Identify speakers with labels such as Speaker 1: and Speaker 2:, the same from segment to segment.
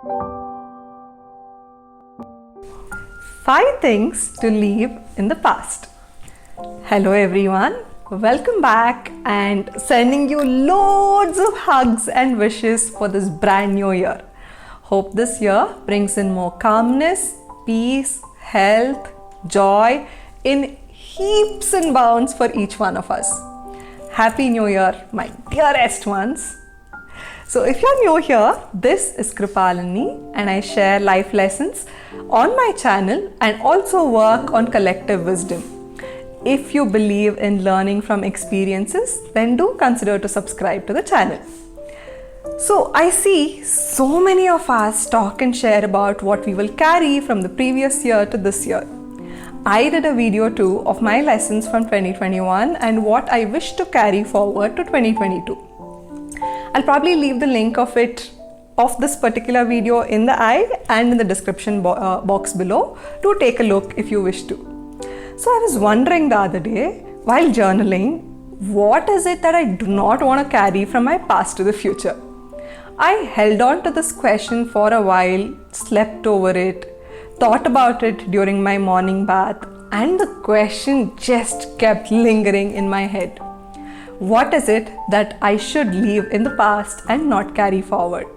Speaker 1: 5 things to leave in the past. Hello everyone, welcome back and sending you loads of hugs and wishes for this brand new year. Hope this year brings in more calmness, peace, health, joy in heaps and bounds for each one of us. Happy New Year, my dearest ones. So if you're new here, this is Krupalini and I share life lessons on my channel and also work on collective wisdom. If you believe in learning from experiences, then do consider to subscribe to the channel. So I see so many of us talk and share about what we will carry from the previous year to this year. I did a video too of my lessons from 2021 and what I wish to carry forward to 2022. I'll probably leave the link of this particular video in the eye and in the description box below to take a look if you wish to. So I was wondering the other day while journaling, what is it that I do not want to carry from my past to the future? I held on to this question for a while, slept over it, thought about it during my morning bath, and the question just kept lingering in my head. What is it that I should leave in the past and not carry forward?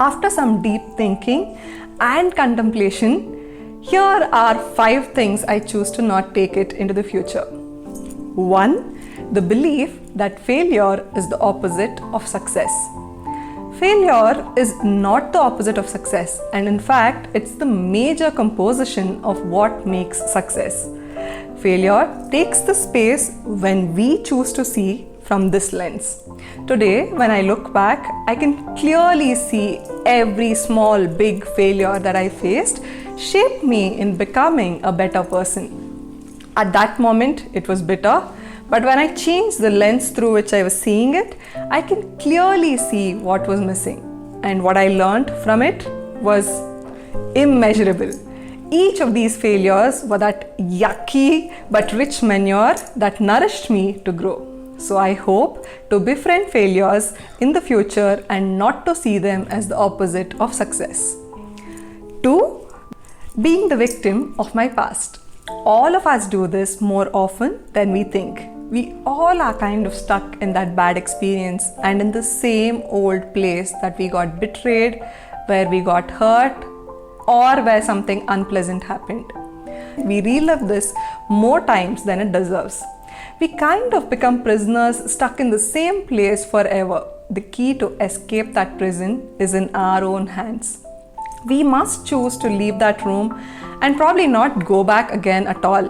Speaker 1: After some deep thinking and contemplation, here are 5 things I choose to not take it into the future. 1. The belief that failure is the opposite of success. Failure is not the opposite of success, and in fact, it's the major composition of what makes success. Failure takes the space when we choose to see from this lens. Today, when I look back, I can clearly see every small, big failure that I faced shaped me in becoming a better person. At that moment, it was bitter, but when I changed the lens through which I was seeing it, I can clearly see what was missing. And what I learned from it was immeasurable. Each of these failures were that yucky but rich manure that nourished me to grow. So I hope to befriend failures in the future and not to see them as the opposite of success. 2. Being the victim of my past. All of us do this more often than we think. We all are kind of stuck in that bad experience and in the same old place that we got betrayed, where we got hurt, or where something unpleasant happened. We relive this more times than it deserves. We kind of become prisoners stuck in the same place forever. The key to escape that prison is in our own hands. We must choose to leave that room and probably not go back again at all.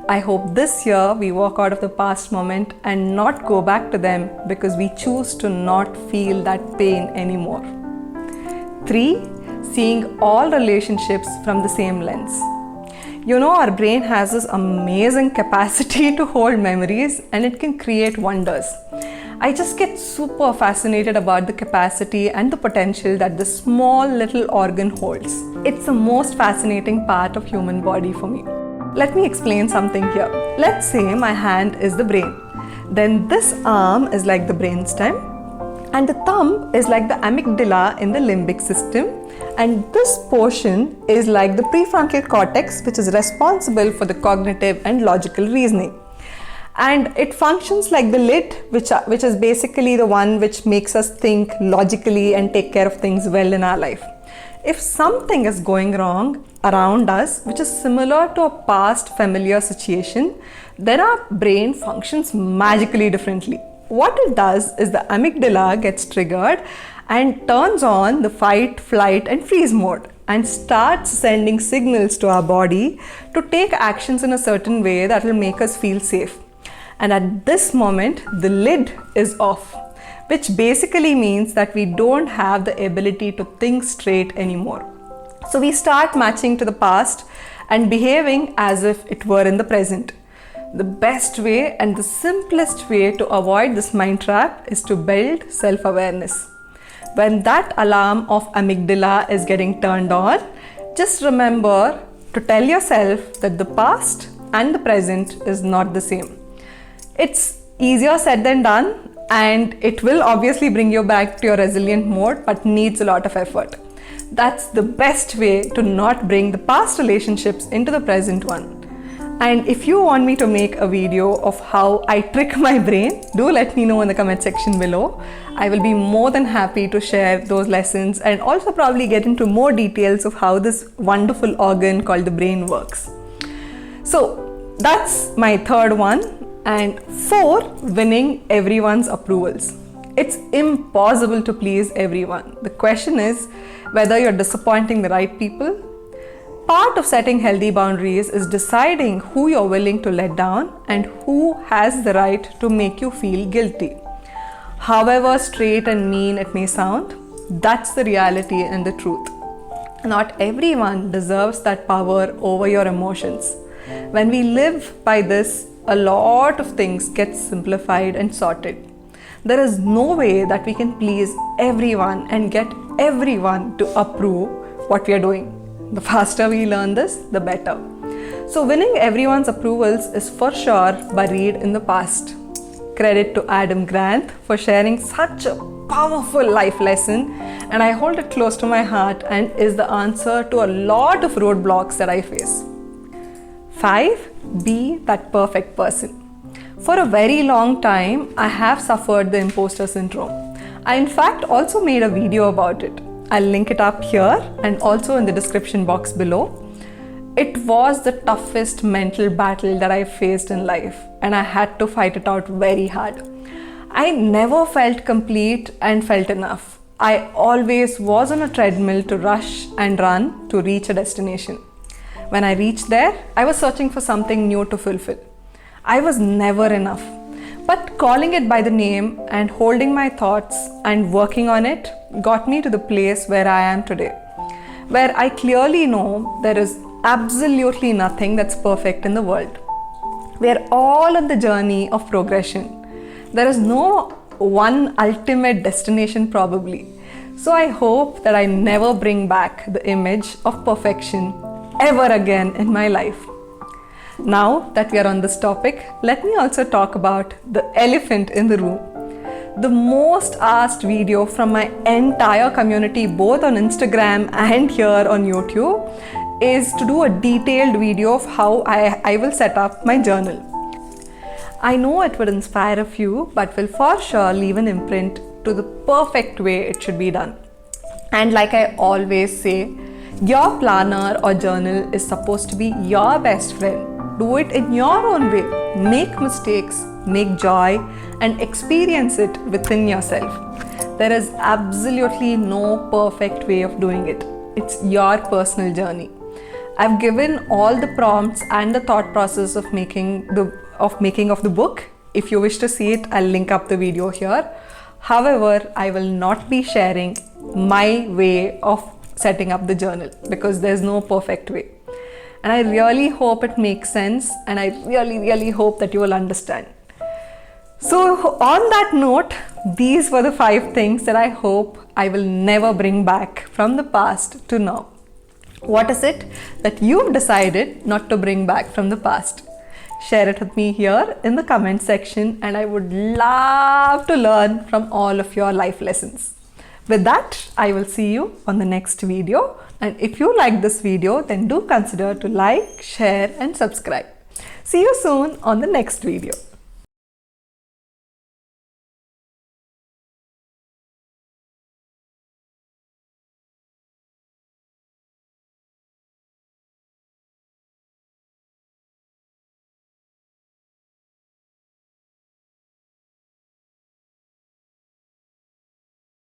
Speaker 1: I hope this year we walk out of the past moment and not go back to them because we choose to not feel that pain anymore. 3. Seeing all relationships from the same lens. You know, our brain has this amazing capacity to hold memories and it can create wonders. I just get super fascinated about the capacity and the potential that this small little organ holds. It's the most fascinating part of human body for me. Let me explain something here. Let's say my hand is the brain. Then this arm is like the brainstem and the thumb is like the amygdala in the limbic system, and this portion is like the prefrontal cortex, which is responsible for the cognitive and logical reasoning. And it functions like the lid, which is basically the one which makes us think logically and take care of things well in our life. If something is going wrong around us, which is similar to a past familiar situation, then our brain functions magically differently. What it does is the amygdala gets triggered and turns on the fight, flight and freeze mode and starts sending signals to our body to take actions in a certain way that will make us feel safe. And at this moment, the lid is off, which basically means that we don't have the ability to think straight anymore. So we start matching to the past and behaving as if it were in the present. The best way and the simplest way to avoid this mind trap is to build self-awareness. When that alarm of amygdala is getting turned on, just remember to tell yourself that the past and the present is not the same. It's easier said than done, and it will obviously bring you back to your resilient mode, but needs a lot of effort. That's the best way to not bring the past relationships into the present one. And if you want me to make a video of how I trick my brain, do let me know in the comment section below. I will be more than happy to share those lessons and also probably get into more details of how this wonderful organ called the brain works. So that's my third one. And 4, winning everyone's approvals. It's impossible to please everyone. The question is whether you're disappointing the right people. Part of setting healthy boundaries is deciding who you're willing to let down and who has the right to make you feel guilty. However straight and mean it may sound, that's the reality and the truth. Not everyone deserves that power over your emotions. When we live by this, a lot of things get simplified and sorted. There is no way that we can please everyone and get everyone to approve what we are doing. The faster we learn this, the better. So winning everyone's approvals is for sure buried in the past. Credit to Adam Grant for sharing such a powerful life lesson, and I hold it close to my heart and is the answer to a lot of roadblocks that I face. 5. Be that perfect person. For a very long time, I have suffered the imposter syndrome. I in fact also made a video about it. I'll link it up here and also in the description box below. It was the toughest mental battle that I faced in life, and I had to fight it out very hard. I never felt complete and felt enough. I always was on a treadmill to rush and run to reach a destination. When I reached there, I was searching for something new to fulfill. I was never enough. But calling it by the name and holding my thoughts and working on it got me to the place where I am today, where I clearly know there is absolutely nothing that's perfect in the world. We are all on the journey of progression. There is no one ultimate destination probably. So I hope that I never bring back the image of perfection ever again in my life. Now that we are on this topic, let me also talk about the elephant in the room. The most asked video from my entire community, both on Instagram and here on YouTube, is to do a detailed video of how I will set up my journal. I know it would inspire a few, but will for sure leave an imprint to the perfect way it should be done. And like I always say, your planner or journal is supposed to be your best friend. Do it in your own way. Make mistakes, make joy, and experience it within yourself. There is absolutely no perfect way of doing it. It's your personal journey. I've given all the prompts and the thought process of making of the book. If you wish to see it, I'll link up the video here. However, I will not be sharing my way of setting up the journal because there's no perfect way. And I really hope it makes sense, and I really hope that you will understand. So on that note, these were the 5 things that I hope I will never bring back from the past to now. What is it that you've decided not to bring back from the past? Share it with me here in the comment section, and I would love to learn from all of your life lessons. With that, I will see you on the next video. And if you like this video, then do consider to like, share and subscribe. See you soon on the next video.